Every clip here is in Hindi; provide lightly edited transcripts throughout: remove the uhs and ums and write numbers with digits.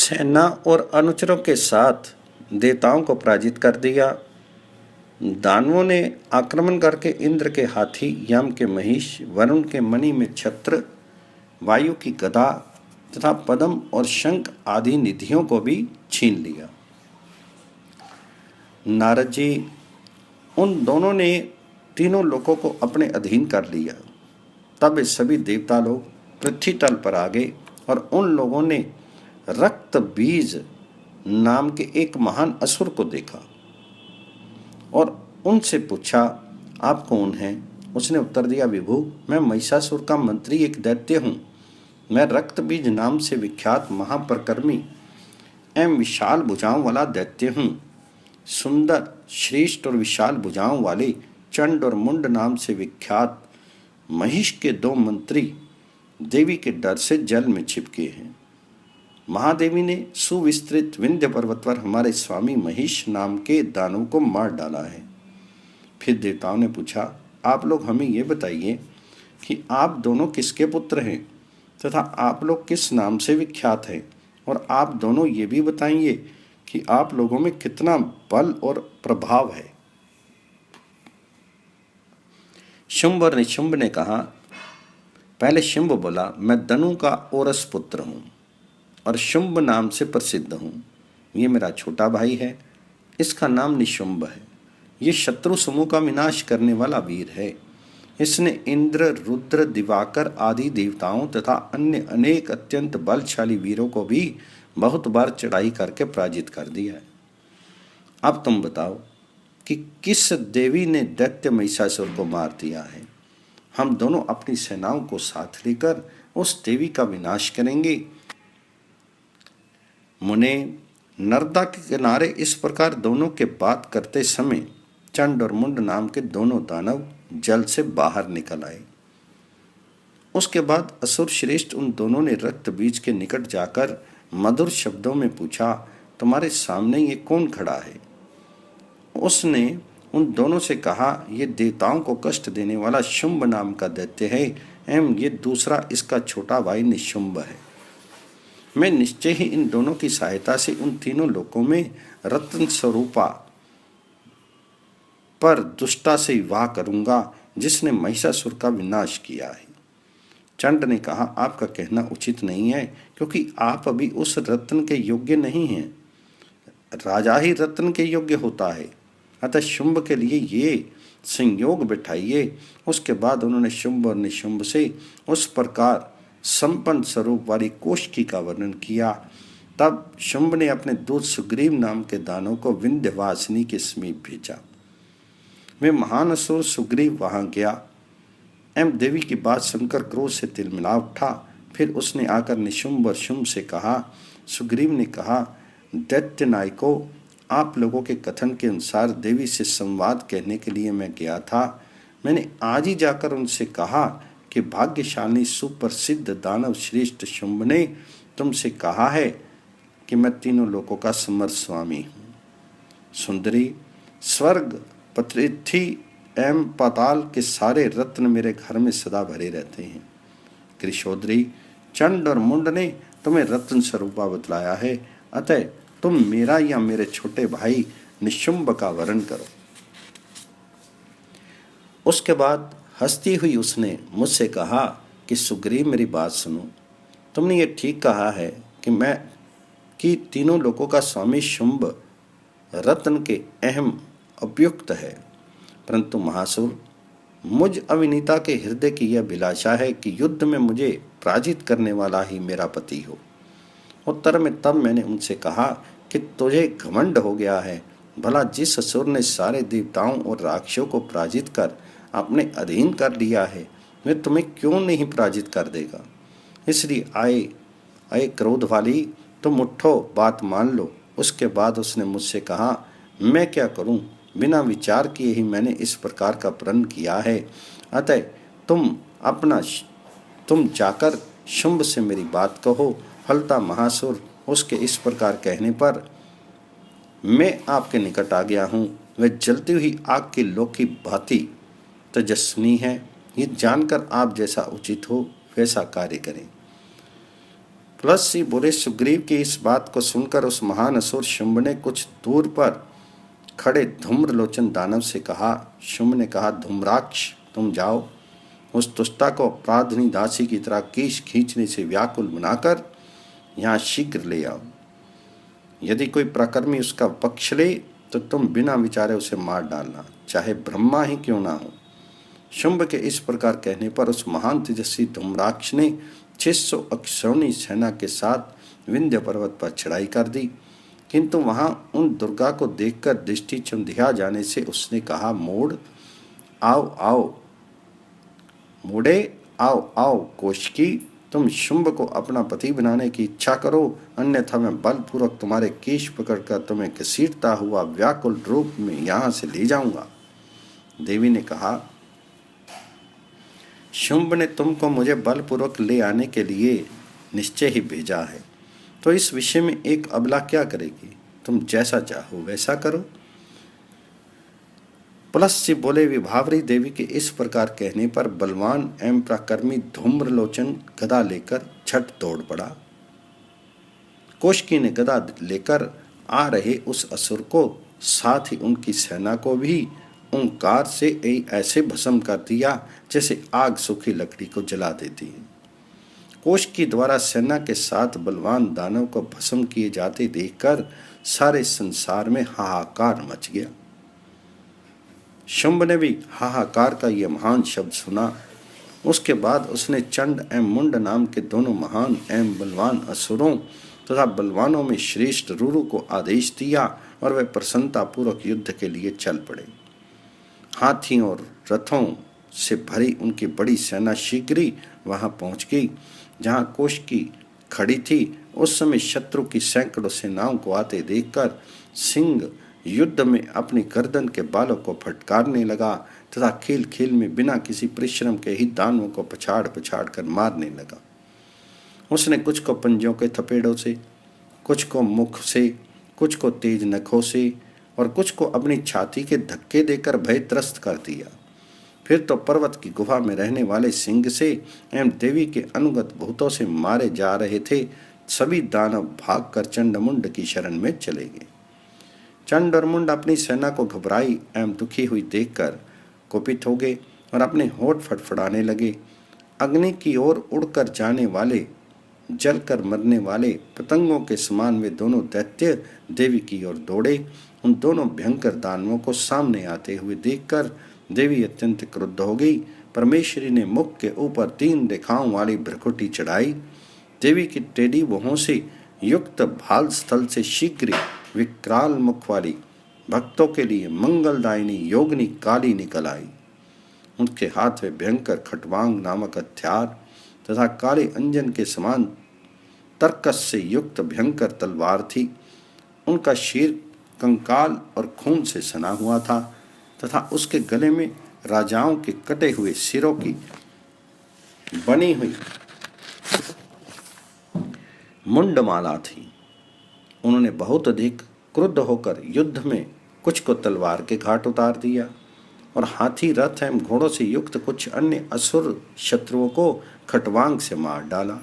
सेना और अनुचरों के साथ देवताओं को पराजित कर दिया। दानवों ने आक्रमण करके इंद्र के हाथी, यम के महिष, वरुण के मणि में छत्र, वायु की गदा तथा पद्म और शंख आदि निधियों को भी छीन लिया। नारद जी, उन दोनों ने तीनों लोकों को अपने अधीन कर लिया। तब वे सभी देवता लोग पृथ्वी तल पर आ गए और उन लोगों ने रक्त बीज नाम के एक महान असुर को देखा और उनसे पूछा, आप कौन हैं? उसने उत्तर दिया, विभु, मैं महिषासुर का मंत्री एक दैत्य हूँ। मैं रक्त बीज नाम से विख्यात महापरकर्मी एवं विशाल भुजाओं वाला दैत्य हूँ। सुंदर, श्रेष्ठ और विशाल भुजाओं वाले चंड और मुंड नाम से विख्यात महिष के दो मंत्री देवी के डर से जल में छिपके हैं। महादेवी ने सुविस्तृत विंध्य पर्वत पर हमारे स्वामी महिष नाम के दानव को मार डाला है। फिर देवताओं ने पूछा, आप लोग हमें ये बताइए कि आप दोनों किसके पुत्र हैं तथा आप लोग किस नाम से विख्यात हैं, और आप दोनों ये भी बताइए कि आप लोगों में कितना बल और प्रभाव है। शुंभ और निशुंभ ने कहा। पहले शुंभ बोला, मैं दनु का ओरस पुत्र हूँ और शुंभ नाम से प्रसिद्ध हूँ। ये मेरा छोटा भाई है, इसका नाम निशुंभ है। ये शत्रु समूह का विनाश करने वाला वीर है। इसने इंद्र, रुद्र, दिवाकर आदि देवताओं तथा अन्य अनेक अत्यंत बलशाली वीरों को भी बहुत बार चढ़ाई करके पराजित कर दिया है। अब तुम बताओ कि किस देवी ने दैत्य महिषासुर को मार दिया है। हम दोनों अपनी सेनाओं को साथ लेकर उस देवी का विनाश करेंगे। मुने, नर्मदा के किनारे इस प्रकार दोनों के बात करते समय चंड और मुंड नाम के दोनों दानव जल से बाहर निकल आए। उसके बाद असुर श्रेष्ठ उन दोनों ने रक्त बीज के निकट जाकर मधुर शब्दों में पूछा, तुम्हारे सामने ये कौन खड़ा है? उसने उन दोनों से कहा, ये देवताओं को कष्ट देने वाला शुंभ नाम का दैत्य है एवं ये दूसरा इसका छोटा भाई निशुंभ है। मैं निश्चय ही इन दोनों की सहायता से उन तीनों लोकों में रत्न स्वरूपा पर दुष्टा से विवाह करूंगा जिसने महिषासुर का विनाश किया है। चंड ने कहा, आपका कहना उचित नहीं है, क्योंकि आप अभी उस रत्न के योग्य नहीं हैं। राजा ही रत्न के योग्य होता है। अतः शुंभ के लिए ये संयोग बिठाइए। उसके बाद उन्होंने शुंभ और निशुंभ से उस प्रकार संपन्न स्वरूप वाली कोष्ठी का वर्णन किया। तब शुंभ ने अपने दूत सुग्रीव नाम के दानव को विंध्यवासिनी के समीप भेजा। वे महान असुर सुग्रीव वहां गया एवं देवी की बात सुनकर क्रोध से तिलमिला उठा। फिर उसने आकर निशुंभ और शुंभ से कहा। सुग्रीव ने कहा, दैत्य नायकों, आप लोगों के कथन के अनुसार देवी से संवाद कहने के लिए मैं गया था। मैंने आज ही जाकर उनसे कहा कि भाग्यशाली सुप्रसिद्ध दानव श्रेष्ठ शुंभ ने तुमसे कहा है कि मैं तीनों लोकों का समर्थ स्वामी हूँ। सुंदरी, स्वर्ग, पृथ्वी एवं पाताल के सारे रत्न मेरे घर में सदा भरे रहते हैं। कृशोदरी, चंड और मुंड ने तुम्हें रत्न स्वरूपा बतलाया है, अतः तुम मेरा या मेरे छोटे भाई निशुंभ का वर्ण करो। उसके बाद हंसती हुई उसने मुझसे कहा कि सुग्रीव, मेरी बात सुनो। तुमने ये ठीक कहा है कि तीनों लोगों का स्वामी शुंभ रत्न के अहम उपयुक्त है, परंतु महासुर, मुझ अविनीता के हृदय की यह अभिलाषा है कि युद्ध में मुझे पराजित करने वाला ही मेरा पति हो। उत्तर में तब मैंने उनसे कहा कि तुझे घमंड हो गया है। भला जिस असुर ने सारे देवताओं और राक्षसों को पराजित कर अपने अधीन कर लिया है, वह तुम्हें क्यों नहीं पराजित कर देगा? इसलिए आए क्रोध वाली, तुम उठो, बात मान लो। उसके बाद उसने मुझसे कहा, मैं क्या करूं? बिना विचार किए ही मैंने इस प्रकार का प्रण किया है। अतः तुम जाकर शुंभ से मेरी बात कहो। फलता महासुर, उसके इस प्रकार कहने पर मैं आपके निकट आ गया हूँ। वह जलती हुई आग की लौ की भांति तेजस्विनी है। ये जानकर आप जैसा उचित हो वैसा कार्य करें। तुलसी बोले, सुग्रीव की इस बात को सुनकर उस महान असुर शुंभ ने कुछ दूर पर खड़े धूम्रलोचन दानव से कहा। शुंभ ने कहा, धूम्राक्ष, तुम जाओ, उस दुष्टा को अपराधनी दासी की तरह केश खींचने से व्याकुल बनाकर यहाँ शीघ्र ले आओ। यदि कोई प्रकर्मी उसका पक्ष ले तो तुम बिना विचारे उसे मार डालना, चाहे ब्रह्मा ही क्यों ना हो। शुंभ के इस प्रकार कहने पर उस महान तेजस्वी धूम्राक्ष ने 600 अक्षौणी सेना के साथ विंध्य पर्वत पर चढ़ाई कर दी, किंतु वहां उन दुर्गा को देखकर दृष्टि चंधिया जाने से उसने कहा, मोड़ आओ आओ, मोड़े आओ आओ कोशकी, तुम शुंभ को अपना पति बनाने की इच्छा करो, अन्यथा मैं बलपूर्वक तुम्हारे केश पकड़कर तुम्हें घसीटता हुआ व्याकुल रूप में यहाँ से ले जाऊंगा। देवी ने कहा, शुंभ ने तुमको मुझे बलपूर्वक ले आने के लिए निश्चय ही भेजा है, तो इस विषय में एक अबला क्या करेगी? तुम जैसा चाहो वैसा करो। पुलस्त्य बोले, विभावरी देवी के इस प्रकार कहने पर बलवान एवं पराक्रमी धूम्रलोचन गदा लेकर छठ दौड़ पड़ा। कोशकी ने गदा लेकर आ रहे उस असुर को, साथ ही उनकी सेना को भी ओंकार से ऐसे भस्म कर दिया जैसे आग सूखी लकड़ी को जला देती है। कोशकी द्वारा सेना के साथ बलवान दानव को भस्म किए जाते देखकर सारे संसार में हाहाकार मच गया। शुंभ ने भी हाहाकार का यह महान शब्द सुना। उसके बाद उसने चंड एवं मुंड नाम के दोनों महान एवं बलवान असुरों तथा बलवानों में श्रेष्ठ रुरु को आदेश दिया और वे प्रसन्नतापूर्वक युद्ध के लिए चल पड़े। हाथियों और रथों से भरी उनकी बड़ी सेना शीघ्र ही वहां पहुंच गई जहां कोशकी खड़ी थी। उस समय शत्रु की सैकड़ों सेनाओं को आते देखकर सिंह युद्ध में अपनी गर्दन के बालों को फटकारने लगा तथा खेल खेल में बिना किसी परिश्रम के ही दानवों को पछाड़ पछाड़ कर मारने लगा। उसने कुछ को पंजों के थपेड़ों से, कुछ को मुख से, कुछ को तेज नखों से और कुछ को अपनी छाती के धक्के देकर भयत्रस्त कर दिया। फिर तो पर्वत की गुफा में रहने वाले सिंह से एवं देवी के अनुगत भूतों से मारे जा रहे थे सभी दानव भागकर चंडमुंड की शरण में चले गए। चंड और मुंड अपनी सेना को घबराई एवं दुखी हुई देखकर कुपित हो गए और अपने होठ फड़फड़ाने लगे। अग्नि की ओर उड़कर जाने वाले, जलकर मरने वाले पतंगों के समान वे दोनों दैत्य देवी की ओर दौड़े। उन दोनों भयंकर दानवों को सामने आते हुए देखकर देवी अत्यंत क्रुद्ध हो गई। परमेश्वरी ने मुख के ऊपर 3 रेखाओं वाली भ्रकुटी चढ़ाई। देवी की टेढ़ी भुहों से युक्त भाल स्थल से शीघ्र विकराल मुख वाली भक्तों के लिए मंगलदायिनी योगिनी काली निकल आई। उनके हाथ में भयंकर खटवांग नामक हथियार तथा काले अंजन के समान तरकस से युक्त भयंकर तलवार थी। उनका शीर कंकाल और खून से सना हुआ था तथा उसके गले में राजाओं के कटे हुए सिरों की बनी हुई मुंडमाला थी। उन्होंने बहुत अधिक क्रुद्ध होकर युद्ध में कुछ को तलवार के घाट उतार दिया और हाथी, रथ एवं घोड़ों से युक्त कुछ अन्य असुर शत्रुओं को खटवांग से मार डाला।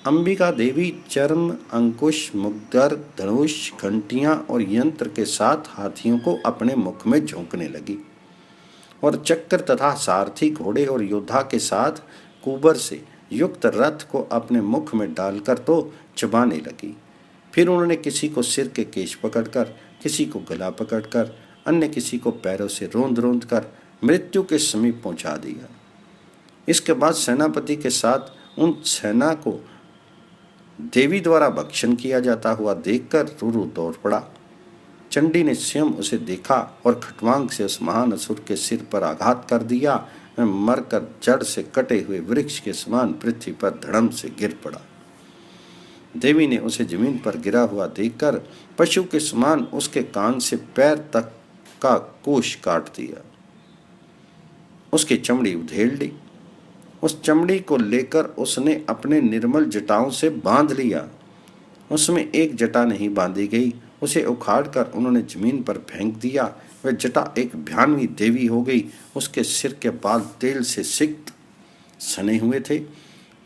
अंबिका देवी चर्म, अंकुश, मुग्दर, धनुष, घंटियां और यंत्र के साथ हाथियों को अपने मुख में झोंकने लगी और चक्र तथा सारथी, घोड़े और योद्धा के साथ कुबर से युक्त रथ को अपने मुख में डालकर तो चबाने लगी। फिर उन्होंने किसी को सिर के केश पकड़कर, किसी को गला पकड़कर, अन्य किसी को पैरों से रोंद रोंद कर मृत्यु के समीप पहुंचा दिया। इसके बाद सेनापति के साथ उन सेना को देवी द्वारा भक्षण किया जाता हुआ देखकर रुरु दौड़ पड़ा। चंडी ने स्वयं उसे देखा और खटवांग से उस महान असुर के सिर पर आघात कर दिया। वह मरकर जड़ से कटे हुए वृक्ष के समान पृथ्वी पर धड़म से गिर पड़ा। देवी ने उसे जमीन पर गिरा हुआ देखकर पशु के समान उसके कान से पैर तक का कोश काट दिया, उसकी चमड़ी उधेड़ ली। उस चमड़ी को लेकर उसने अपने निर्मल जटाओं से बांध लिया। उसमें एक जटा नहीं बांधी गई, उसे उखाड़कर उन्होंने जमीन पर फेंक दिया। वह जटा एक भयानवी देवी हो गई। उसके सिर के बाल तेल से सिक्त सने हुए थे।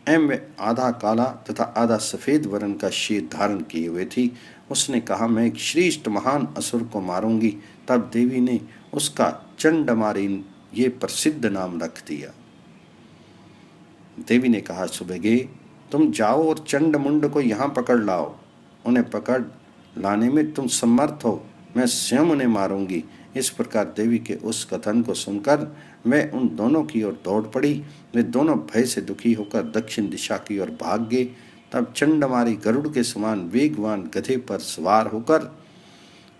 एवं वे आधा काला तथा आधा सफेद वर्ण का शीर धारण किए हुए थी। उसने कहा, मैं एक श्रेष्ठ महान असुर को मारूंगी। तब देवी ने उसका चंडमारी ये प्रसिद्ध नाम रख दिया। देवी ने कहा, सुबेगे तुम जाओ और चंडमुंड को यहाँ पकड़ लाओ। उन्हें पकड़ लाने में तुम समर्थ हो, मैं स्वयं उन्हें मारूंगी। इस प्रकार देवी के उस कथन को सुनकर मैं उन दोनों की ओर दौड़ पड़ी। वे दोनों भय से दुखी होकर दक्षिण दिशा की ओर भाग गए। तब चंडमारी गरुड़ के समान वेगवान गधे पर सवार होकर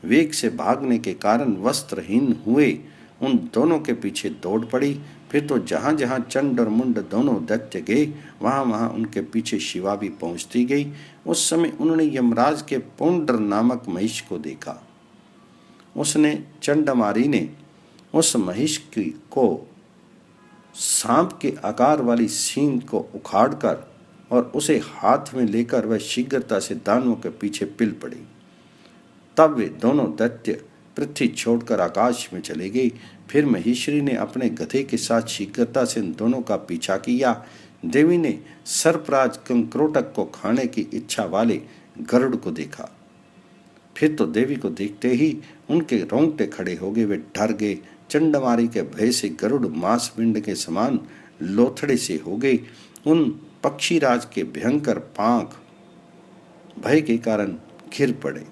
वेग से भागने के कारण वस्त्रहीन हुए उन दोनों के पीछे दौड़ पड़ी। फिर तो जहाँ जहाँ चंड और मुंड दोनों दैत्य गए, वहाँ वहाँ उनके पीछे शिवा भी पहुँचती गई। उस समय उन्होंने यमराज के पौंड्र नामक महिष को देखा। उसने चंडमारी ने उस महिष को सांप के आकार वाली सींग को उखाड़कर और उसे हाथ में लेकर वह शीघ्रता से दानवों के पीछे पिल पड़ी। तब वे दोनों दैत्य पृथ्वी छोड़कर आकाश में चले गए। फिर महिषी ने अपने गधे के साथ शीघ्रता से उन दोनों का पीछा किया। देवी ने सर्पराज कंक्रोटक को खाने की इच्छा वाले गरुड़ को देखा। फिर तो देवी को देखते ही उनके रोंगटे खड़े हो गए। वे डर गए। चंडमारी के भय से गरुड़ मांस पिंड के समान लोथड़े से हो गए। उन पक्षीराज के भयंकर पांख भय के कारण गिर पड़े।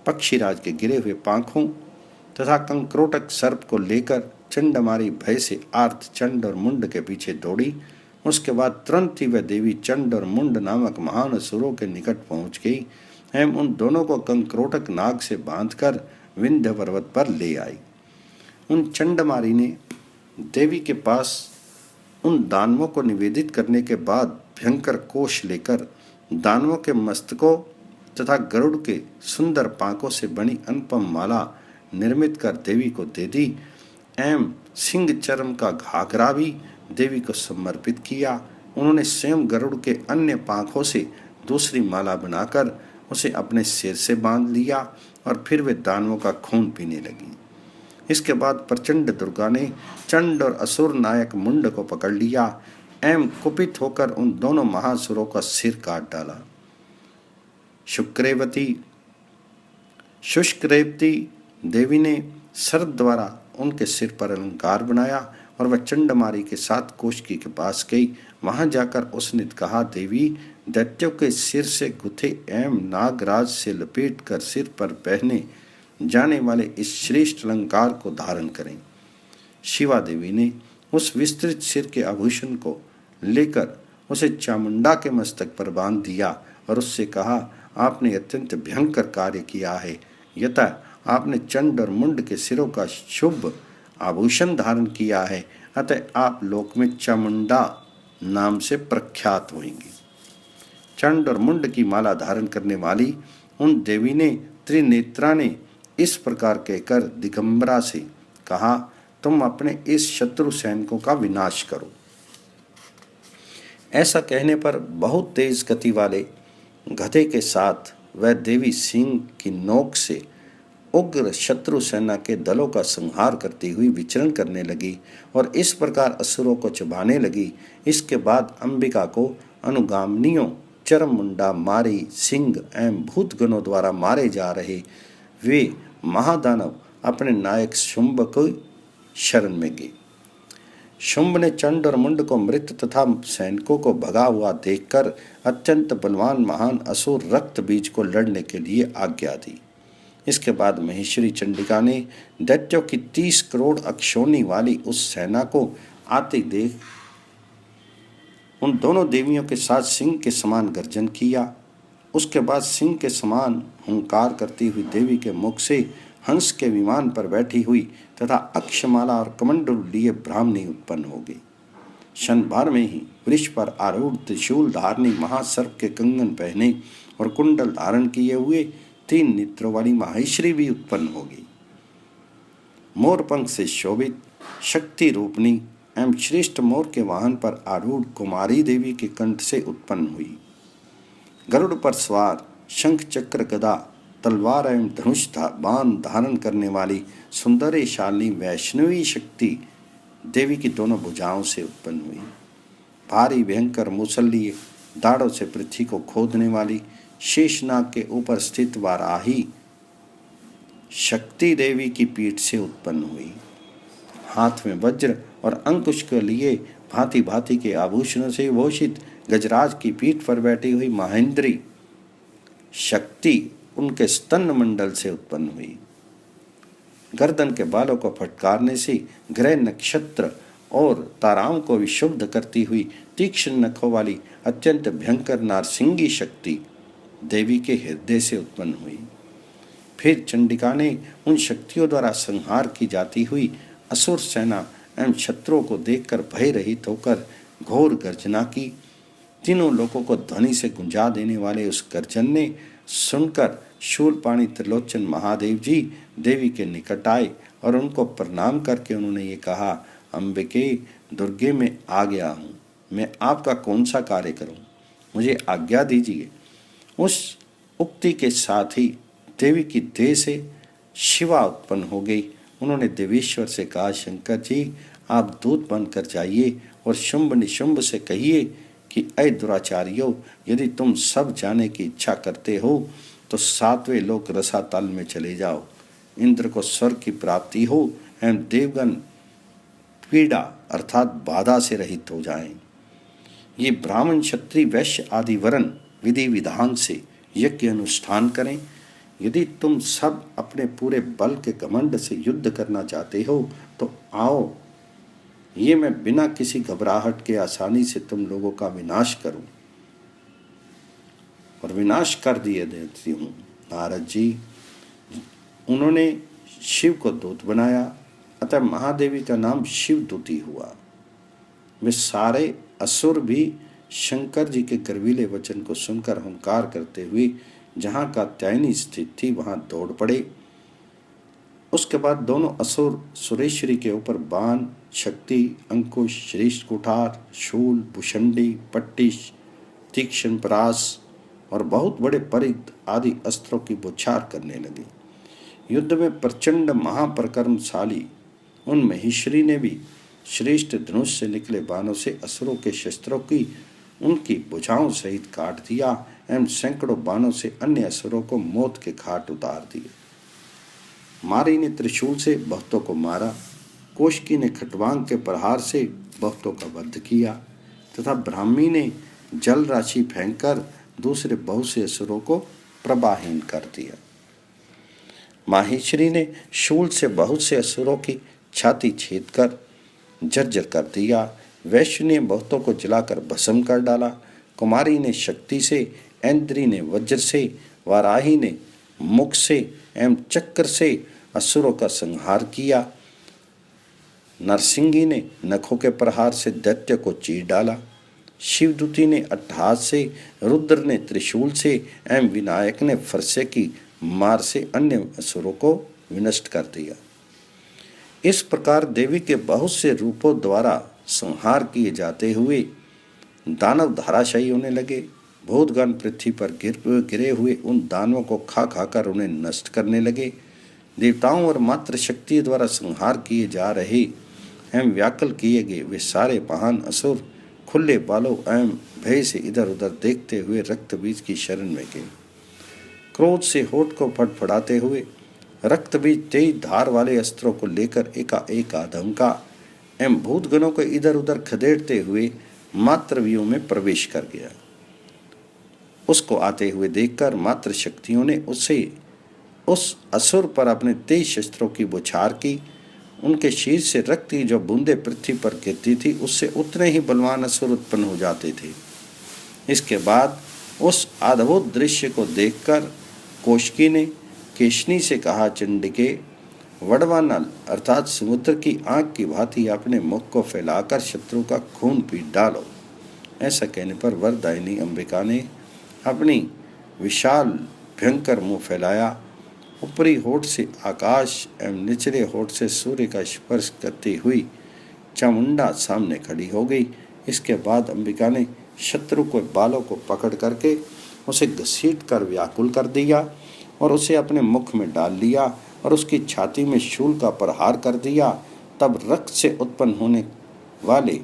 पक्षीराज के गिरे हुए पांखों तथा कंक्रोटक सर्प को लेकर चंडमारी भय से आर्त चंड और मुंड के पीछे दौड़ी। उसके बाद तुरंत ही वह देवी चंड और मुंड नामक महान असुरों के निकट पहुंच गई एवं उन दोनों को कंक्रोटक नाग से बांधकर विंध्य पर्वत पर ले आई। उन चंडमारी ने देवी के पास उन दानवों को निवेदित करने के बाद भयंकर कोष लेकर दानवों के मस्तकों तथा गरुड़ के सुंदर पांकों से बनी अनुपम माला निर्मित कर देवी को दे दी एवं सिंह चर्म का घाघरा भी देवी को समर्पित किया। उन्होंने स्वयं गरुड़ के अन्य पांखों से दूसरी माला बनाकर उसे अपने सिर से बांध लिया और फिर वे दानवों का खून पीने लगी। इसके बाद प्रचंड दुर्गा ने चंड और असुर नायक मुंड को पकड़ लिया एवं कुपित होकर उन दोनों महासुरों का सिर काट डाला। शुष्करेवती देवी ने शरद द्वारा उनके सिर पर अलंकार बनाया और वह चंडमारी के साथ कोशकी के पास गई। वहां जाकर उसने कहा, देवी दैत्यों के सिर से गुथे एवं नागराज से लपेट कर सिर पर पहने जाने वाले इस श्रेष्ठ अलंकार को धारण करें। शिवा देवी ने उस विस्तृत सिर के आभूषण को लेकर उसे चामुंडा के मस्तक पर बांध दिया और उससे कहा, आपने अत्यंत भयंकर कार्य किया है। यतः आपने चंड और मुंड के सिरों का शुभ आभूषण धारण किया है, अतः आप लोक में चामुंडा नाम से प्रख्यात होंगी। चंड और मुंड की माला धारण करने वाली उन देवी ने त्रिनेत्रा ने इस प्रकार कहकर दिगंबरा से कहा, तुम अपने इस शत्रु सैनिकों का विनाश करो। ऐसा कहने पर बहुत तेज गति वाले गधे के साथ वह देवी सिंह की नोक से उग्र शत्रु सेना के दलों का संहार करती हुई विचरण करने लगी और इस प्रकार असुरों को चबाने लगी। इसके बाद अंबिका को अनुगामिनियों चरमुंडा, मारी, सिंह एवं भूतगणों द्वारा मारे जा रहे वे महादानव अपने नायक शुंभ को शरण में गए। शुंभ ने चंड और मुंड को मृत तथा सैनिकों को भगा हुआ देखकर अत्यंत बलवान महान असुर रक्त बीज को लड़ने के लिए आज्ञा दी। इसके बाद महेश्वरी चंडिका ने दैत्यों की 30 करोड़ अक्षोणी वाली उस सेना को आते देख उन दोनों देवियों के साथ सिंह के समान गर्जन किया। उसके बाद सिंह के समान हुंकार करती हुई देवी के मुख से हंस के विमान पर बैठी हुई तथा अक्षमाला और कमंडल लिए ब्राह्मणी उत्पन्न हो गई। क्षण भर में ही वृक्ष पर आरूढ़ त्रिशूल धारणी महासर्प के कंगन पहने और कुंडल धारण किए हुए 3 नेत्रों वाली माहेश्वरी भी उत्पन्न हो गई। मोरपंख से शोभित शक्ति रूपणी एवं श्रेष्ठ मोर के वाहन पर आरूढ़ कुमारी देवी के कंठ से उत्पन्न हुई। गरुड़ पर सवार शंख चक्र गदा तलवार एवं धनुष बाण धारण करने वाली सुंदरशालिनी वैष्णवी शक्ति देवी की दोनों भुजाओं से उत्पन्न हुई। भारी भयंकर मूसल लिए दाढ़ों से पृथ्वी को खोदने वाली शेषनाग के ऊपर स्थित वाराही शक्ति देवी की पीठ से उत्पन्न हुई। हाथ में वज्र और अंकुश के लिए भांति भांति के आभूषणों से भूषित गजराज की पीठ पर बैठी हुई महेंद्री शक्ति उनके स्तन मंडल से उत्पन्न हुई। गर्दन के बालों को फटकारने से ग्रह नक्षत्र और ताराओं को विशुद्ध करती हुई तीक्ष्ण नखों वाली अत्यंत भयंकर नारसिंगी शक्ति देवी के हृदय से उत्पन्न हुई। फिर चंडिका ने उन शक्तियों द्वारा संहार की जाती हुई असुर सेना एवं शत्रुओं को देखकर भय रहित होकर घोर गर्जना की। तीनों लोगों को ध्वनि से गुंजा देने वाले उस गर्जन ने सुनकर शूलपाणी त्रिलोचन महादेव जी देवी के निकट आए और उनको प्रणाम करके उन्होंने ये कहा, अंबिके दुर्गे मैं आ गया हूँ, मैं आपका कौन सा कार्य करूँ, मुझे आज्ञा दीजिए। उस उक्ति के साथ ही देवी की देह से शिवा उत्पन्न हो गई। उन्होंने देवेश्वर से कहा, शंकर जी आप दूत बनकर जाइए और शुंभ निशुंभ से कहिए कि अय दुराचारियों, यदि तुम सब जाने की इच्छा करते हो तो सातवें लोक रसातल में चले जाओ। इंद्र को स्वर्ग की प्राप्ति हो एवं देवगण पीड़ा अर्थात बाधा से रहित हो जाएं। ये ब्राह्मण क्षत्रिय वैश्य आदि वर्ण विधि विधान से यज्ञ अनुष्ठान करें। यदि तुम सब अपने पूरे बल के घमंड से युद्ध करना चाहते हो तो आओ, ये मैं बिना किसी घबराहट के आसानी से तुम लोगों का विनाश करूं और विनाश कर दिए देती हूँ। नारद जी उन्होंने शिव को दूत बनाया, अतः महादेवी का नाम शिवदूती हुआ। वे सारे असुर भी शंकर जी के गर्वीले वचन को सुनकर हुंकार करते हुए जहाँ कात्यायनी स्थित थी वहाँ दौड़ पड़े। उसके बाद दोनों असुर सुरेश्वरी के ऊपर बाण, शक्ति, अंकुश, श्रेष्ठ कुठार, शूल, भुषंडी, पट्टिश, तीक्ष्ण परास और बहुत बड़े परिघ आदि अस्त्रों की बौछार करने लगे। युद्ध में प्रचंड महापराक्रमशाली उन महेश्वरी ने भी श्रेष्ठ धनुष से निकले बाणों से असुरों के शस्त्रों की उनकी भुजाओं सहित काट दिया एवं सैकड़ों बाणों से अन्य असुरों को मौत के घाट उतार दिए। मारी ने त्रिशूल से बहुतों को मारा, कोशकी ने खटवांग के प्रहार से बहुतों का वध किया तथा ब्राह्मी ने जल राशि फेंककर दूसरे बहुत से असुरों को प्रवाहीन कर दिया। माहेश्वरी ने शूल से बहुत से असुरों की छाती छेद कर जर्जर कर दिया। वैश्य ने बहुतों को जलाकर भस्म कर डाला। कुमारी ने शक्ति से, ऐन्द्री ने वज्र से, वाराही ने मुख से एवं चक्र से असुरों का संहार किया। नरसिंगी ने नखों के प्रहार से दैत्य को चीर डाला। शिवदूती ने अट्टहास से, रुद्र ने त्रिशूल से एवं विनायक ने फरसे की मार से अन्य असुरों को विनष्ट कर दिया। इस प्रकार देवी के बहुत से रूपों द्वारा संहार किए जाते हुए दानव धराशायी होने लगे। भूतगण पृथ्वी पर गिरे हुए उन दानवों को खा खाकर उन्हें नष्ट करने लगे। देवताओं और मात्र शक्ति द्वारा संहार किए जा रहे एवं व्याकुल किए गए वे सारे महान असुर खुले बालों एवं भय से इधर उधर देखते हुए रक्त बीज की शरण में गए। क्रोध से होठ को फड़फड़ाते हुए रक्त बीज तेज धार वाले अस्त्रों को लेकर एकाएक आधमका एवं भूतगणों को इधर उधर खदेड़ते हुए मात्र व्यू में प्रवेश कर गया। उसको आते हुए देखकर मात्र शक्तियों ने उस असुर पर अपने तेज शस्त्रों की बौछार की। उनके शीर्ष से रक्त की जो बूंदें पृथ्वी पर गिरती थी उससे उतने ही बलवान असुर उत्पन्न हो जाते थे। इसके बाद उस अद्भुत दृश्य को देखकर कोशकी ने केशनी से कहा, चंडिके वडवानल अर्थात समुद्र की आंख की भांति अपने मुख को फैलाकर शत्रु का खून पी डालो। ऐसा कहने पर वरदायिनी अंबिका ने अपनी विशाल भयंकर मुंह फैलाया। ऊपरी होठ से आकाश एवं निचले होठ से सूर्य का स्पर्श करती हुई चामुंडा सामने खड़ी हो गई। इसके बाद अंबिका ने शत्रु को बालों को पकड़ करके उसे घसीट कर व्याकुल कर दिया और उसे अपने मुख में डाल लिया और उसकी छाती में शूल का प्रहार कर दिया। तब रक्त से उत्पन्न होने वाले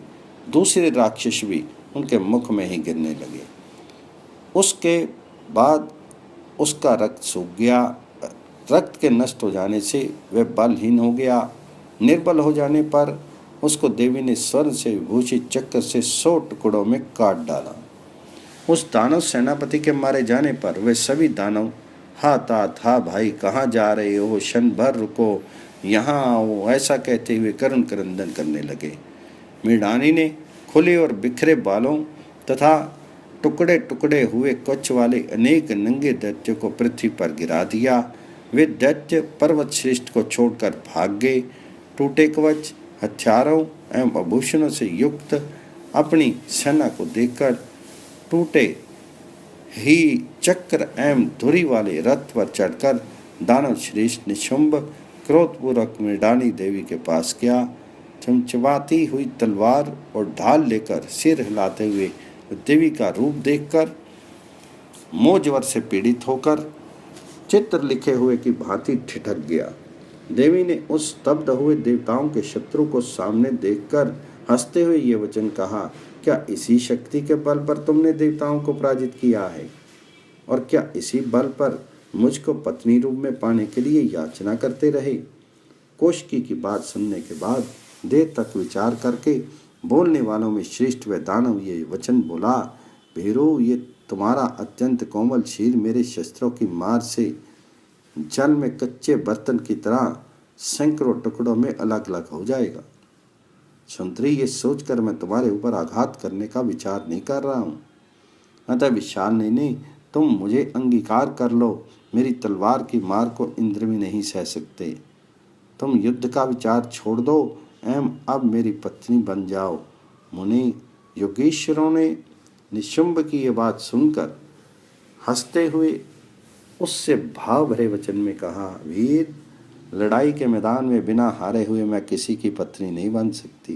दूसरे राक्षस भी उनके मुख में ही गिरने लगे। उसके बाद उसका रक्त सूख गया। रक्त के नष्ट हो जाने से वह बलहीन हो गया। निर्बल हो जाने पर उसको देवी ने स्वर्ण से विभूषित चक्र से 100 टुकड़ों में काट डाला। उस दानव सेनापति के मारे जाने पर वे सभी दानव हा ता था भाई कहाँ जा रहे हो, क्षण भर रुको, यहाँ आओ, ऐसा कहते हुए करुण क्रंदन करने लगे। मृडानी ने खुले और बिखरे बालों तथा टुकड़े टुकड़े हुए कच्छ वाले अनेक नंगे दैत्यों को पृथ्वी पर गिरा दिया। वे दैत्य पर्वत श्रेष्ठ को छोड़कर भाग गए। टूटे कवच, हथियारों एवं आभूषणों से युक्त अपनी सेना को देखकर टूटे ही चक्र एवं धुरी वाले रथ पर चढ़कर दानव श्रेष्ठ निशुंभ क्रोधपूर्वक मृडानी देवी के पास गया। चमचमाती हुई तलवार और ढाल लेकर सिर हिलाते हुए देवी का रूप देखकर मोजवर से पीड़ित होकर चित्र लिखे हुए की भांति ठिठक गया। देवी ने उस स्तब्ध हुए देवताओं के शत्रु को सामने देखकर हंसते हुए ये वचन कहा, क्या इसी शक्ति के बल पर तुमने देवताओं को पराजित किया है? और क्या इसी बल पर मुझको पत्नी रूप में पाने के लिए याचना करते रहे? कौशिकी की बात सुनने के बाद देर तक विचार करके बोलने वालों में श्रेष्ठ व दानव ये वचन बोला, भीरू, ये तुम्हारा अत्यंत कोमल शरीर मेरे शस्त्रों की मार से जल में कच्चे बर्तन की तरह सैकड़ों टुकड़ों में अलग अलग हो जाएगा। सुंदरी, ये सोचकर मैं तुम्हारे ऊपर आघात करने का विचार नहीं कर रहा हूँ। अतः विशाल ने तुम मुझे अंगीकार कर लो। मेरी तलवार की मार को इंद्र भी नहीं सह सकते। तुम युद्ध का विचार छोड़ दो एवं अब मेरी पत्नी बन जाओ। मुनि योगेश्वरों ने निशुंभ की ये बात सुनकर हंसते हुए उससे भाव भरे वचन में कहा, वीर, लड़ाई के मैदान में बिना हारे हुए मैं किसी की पत्नी नहीं बन सकती।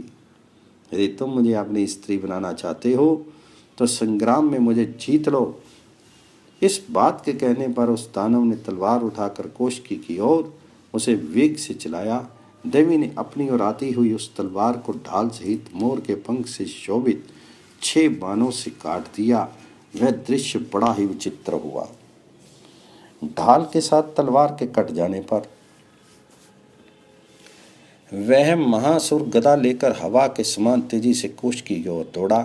यदि तुम मुझे अपनी स्त्री बनाना चाहते हो तो संग्राम में मुझे जीत लो। इस बात के कहने पर उस दानव ने तलवार उठाकर कौशिकी की ओर उसे वेग से चलाया। देवी ने अपनी ओर आती हुई उस तलवार को ढाल सहित मोर के पंख से शोभित 6 बाणों से काट दिया। वह दृश्य बड़ा ही विचित्र हुआ। ढाल के साथ तलवार के कट जाने पर वह महासुर गदा लेकर हवा के समान तेजी से कौशिकी की ओर दौड़ा।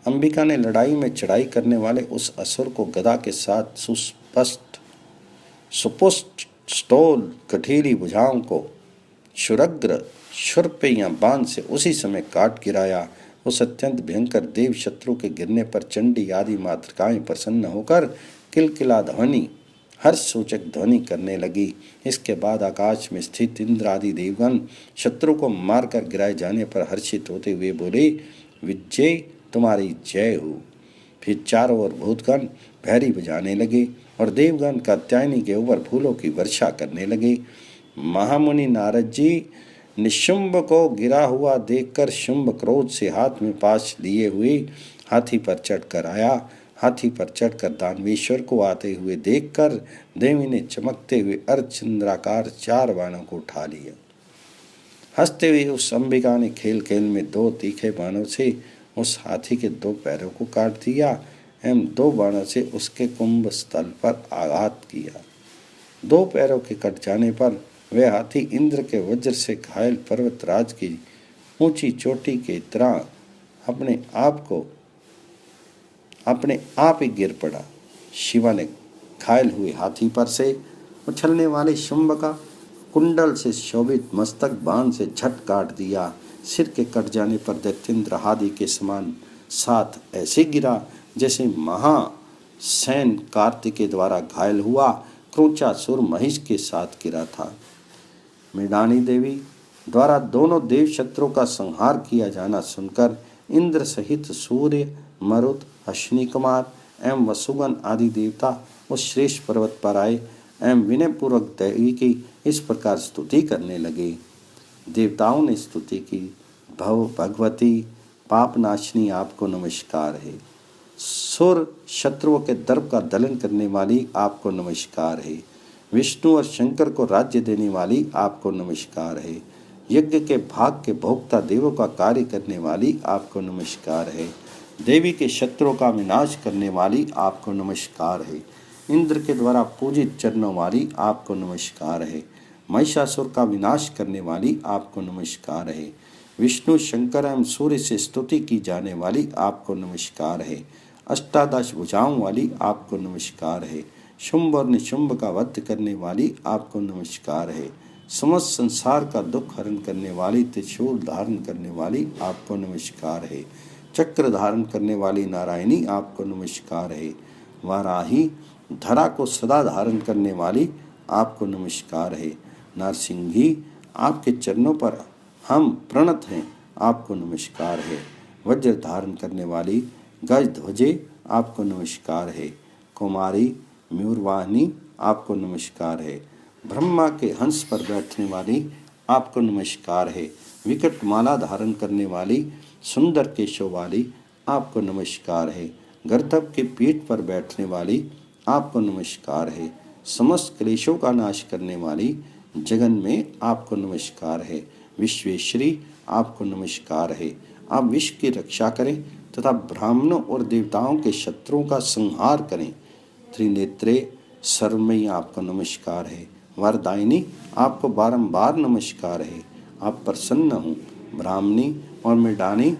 अंबिका ने लड़ाई में चढ़ाई करने वाले उस असुर को गदा के साथ सुपुष्ट स्टोल कठीली भुजाओं को शुरग्र शुरपे या बाण से उसी समय काट गिराया। उस अत्यंत भयंकर देव शत्रु के गिरने पर चंडी आदि मातृकाएं प्रसन्न होकर किलकिला ध्वनि हर्ष सूचक ध्वनि करने लगी। इसके बाद आकाश में स्थित इंद्र आदि देवगण शत्रु को मारकर गिराए जाने पर हर्षित होते हुए बोले, विजय तुम्हारी जय हो। फिर चारों ओर भूतगण भैरी बजाने लगे और देवगण कात्यायनी के ऊपर फूलों की वर्षा करने लगे। महामुनि नारद जी निशुंभ को गिरा हुआ देखकर शुंभ क्रोध से हाथ में पाश लिए हुए हाथी पर चढ़कर आया। हाथी पर चढ़कर दानवेश्वर को आते हुए देखकर देवी ने चमकते हुए अर्धचंद्राकार 4 बाणों को उठा लिया। हंसते हुए उस अंबिका ने खेल खेल में 2 तीखे बाणों से उस हाथी के 2 पैरों को काट दिया एवं 2 बाणों से उसके कुंभ स्थल पर आघात किया। 2 पैरों के कट जाने पर वह हाथी इंद्र के वज्र से घायल पर्वतराज की ऊंची चोटी के तरह अपने आप ही गिर पड़ा। शिवा ने घायल हुए हाथी पर से उछलने वाले शुंभ का कुंडल से शोभित मस्तक बाण से झट काट दिया। सिर के कट जाने पर दैत्येंद्र आदि के समान साथ ऐसे गिरा जैसे महासैन कार्तिकेय द्वारा घायल हुआ क्रोचासुर महिष के साथ गिरा था। मृडानी देवी द्वारा दोनों देव शत्रुओं का संहार किया जाना सुनकर इंद्र सहित सूर्य, मरुत, अश्विनी कुमार एवं वसुगन आदि देवता उस श्रेष्ठ पर्वत पर आए एवं विनयपूर्वक देवी की इस प्रकार स्तुति करने लगे। देवताओं ने स्तुति की, भव भगवती पापनाशिनी आपको नमस्कार है। सुर शत्रुओं के दर्प का दलन करने वाली आपको नमस्कार है। विष्णु और शंकर को राज्य देने वाली आपको नमस्कार है। यज्ञ के भाग के भोक्ता देवों का कार्य करने वाली आपको नमस्कार है। देवी के शत्रुओं का विनाश करने वाली आपको नमस्कार है। इंद्र के द्वारा पूजित चरणों वाली आपको नमस्कार है। महिषासुर का विनाश करने वाली आपको नमस्कार है। विष्णु शंकर एवं सूर्य से स्तुति की जाने वाली आपको नमस्कार है। अष्टादश भुजाओं वाली आपको नमस्कार है। शुंभ और निशुंभ का वध करने वाली आपको नमस्कार है। समस्त संसार का दुख हरण करने वाली, त्रिशूल धारण करने वाली आपको नमस्कार है। चक्र धारण करने वाली नारायणी आपको नमस्कार है। वाराही धरा को सदा धारण करने वाली आपको नमस्कार है। नरसिंही आपके चरणों पर हम प्रणत हैं, आपको नमस्कार है। वज्र धारण करने वाली गज ध्वजे आपको नमस्कार है। कुमारी मयूरवाहिनी आपको नमस्कार है। ब्रह्मा के हंस पर बैठने वाली आपको नमस्कार है। विकट माला धारण करने वाली सुंदर केशों वाली आपको नमस्कार है। गर्दभ के पीठ पर बैठने वाली आपको नमस्कार है। समस्त क्लेशों का नाश करने वाली जगन में आपको नमस्कार है। विश्वेश्वरी आपको नमस्कार है। आप विश्व की रक्षा करें तथा ब्राह्मणों और देवताओं के शत्रुओं का संहार करें। त्रिनेत्रे सर्वमयी आपको नमस्कार है। वरदायिनी आपको बारंबार नमस्कार है। आप प्रसन्न हो। ब्राह्मणी और मृडानी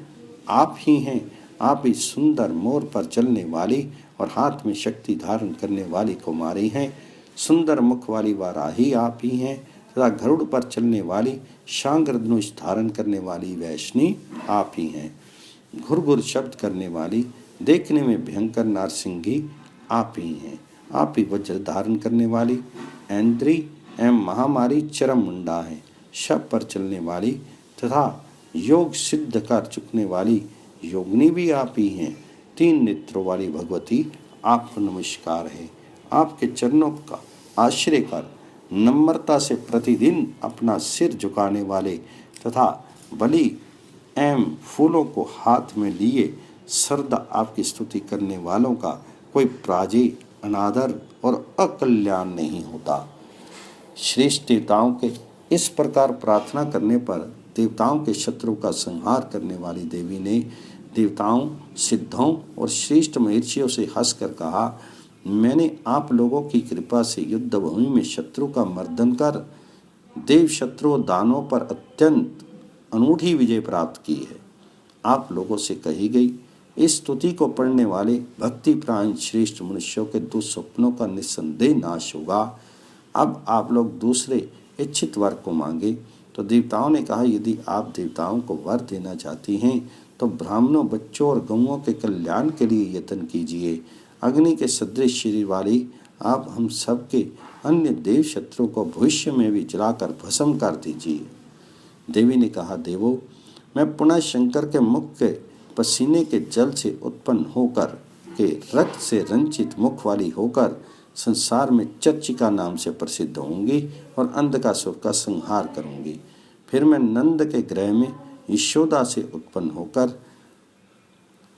आप ही हैं। आप ही सुंदर मोर पर चलने वाली और हाथ में शक्ति धारण करने वाली कुमारी हैं। सुंदर मुख वाली वाराही आप ही हैं तथा गरुड़ पर चलने वाली शांग्र धनुष धारण करने वाली वैष्णी आप ही हैं। घुरघुर शब्द करने वाली देखने में भयंकर नारसिंही आप ही हैं। आप ही वज्र धारण करने वाली ऐन्द्री एवं महामारी चरम मुंडा है। शव पर चलने वाली तथा योग सिद्ध कर चुकने वाली योगिनी भी आप ही हैं। तीन नेत्रों वाली भगवती आपको नमस्कार है। आपके चरणों का आश्रय कर नम्रता से प्रतिदिन अपना सिर झुकाने वाले तथा बलि एवं फूलों को हाथ में लिए सर्वदा आपकी स्तुति करने वालों का कोई पराजय, अनादर और अकल्याण नहीं होता। श्रेष्ठ देवताओं के इस प्रकार प्रार्थना करने पर देवताओं के शत्रु का संहार करने वाली देवी ने देवताओं, सिद्धों और श्रेष्ठ महर्षियों से हंसकर कहा, मैंने आप लोगों की कृपा से युद्ध भूमि में शत्रु का मर्दन कर देव शत्रु दानों पर अत्यंत अनूठी विजय प्राप्त की है। आप लोगों से कही गई इस स्तुति को पढ़ने वाले भक्तिप्राण श्रेष्ठ मनुष्यों के दुस्वप्नों का निस्संदेह नाश होगा। अब आप लोग दूसरे इच्छित वर को मांगे। तो देवताओं ने कहा, यदि आप देवताओं को वर देना चाहती हैं तो ब्राह्मणों, बच्चों और गौओं के कल्याण के लिए यत्न कीजिए। अग्नि के सदृश शरीर वाली आप हम सब के अन्य देव शत्रु को भविष्य में भी जलाकर भस्म कर दीजिए। देवी ने कहा, देवो, मैं पुनः शंकर के मुख के पसीने के जल से उत्पन्न होकर के रक्त से रंजित मुख वाली होकर संसार में चर्चिका नाम से प्रसिद्ध होंगी और अंधकासुर का संहार करूंगी। फिर मैं नंद के गृह में यशोदा से उत्पन्न होकर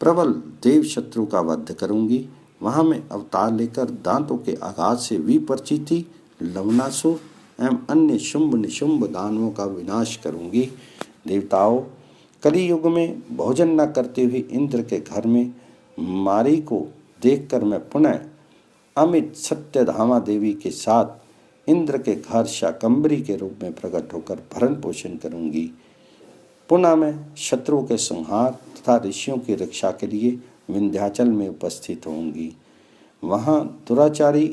प्रबल देव शत्रु का वध करूंगी। वहां मैं अवतार लेकर दांतों के आघात से विपरिचिति, लवणासुर एवं अन्य शुंभ निशुंभ दानवों का विनाश करूंगी। देवताओं, कली युग में भोजन न करते हुए इंद्र के घर में मारी को देखकर मैं पुनः अमित सत्यधामा देवी के साथ इंद्र के घर शाकंभरी के रूप में प्रकट होकर भरण पोषण करूंगी। पुनः मैं शत्रुओं के संहार तथा ऋषियों की रक्षा के लिए विंध्याचल में उपस्थित होंगी। वहां दुराचारी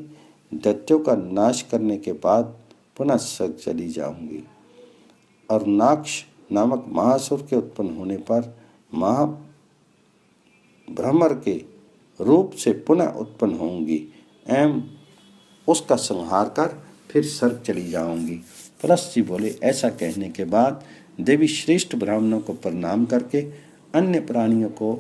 दैत्यों का नाश करने के बाद पुनः स्वर्ग चली जाऊंगी और नाक्ष नामक महासुर के उत्पन्न होने पर महाभ्रमर के रूप से पुनः उत्पन्न होंगी एवं उसका संहार कर फिर स्वर्ग चली जाऊंगी। परस जी बोले, ऐसा कहने के बाद देवी श्रेष्ठ ब्राह्मणों को प्रणाम करके अन्य प्राणियों को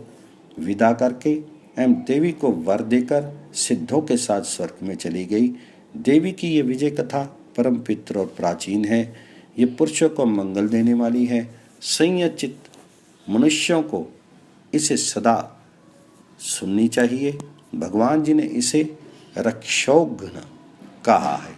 विदा करके एवं देवी को वर देकर सिद्धों के साथ स्वर्ग में चली गई। देवी की ये विजय कथा परम पवित्र और प्राचीन है। ये पुरुषों को मंगल देने वाली है। संयचित मनुष्यों को इसे सदा सुननी चाहिए। भगवान जी ने इसे रक्षोघ्न कहा है।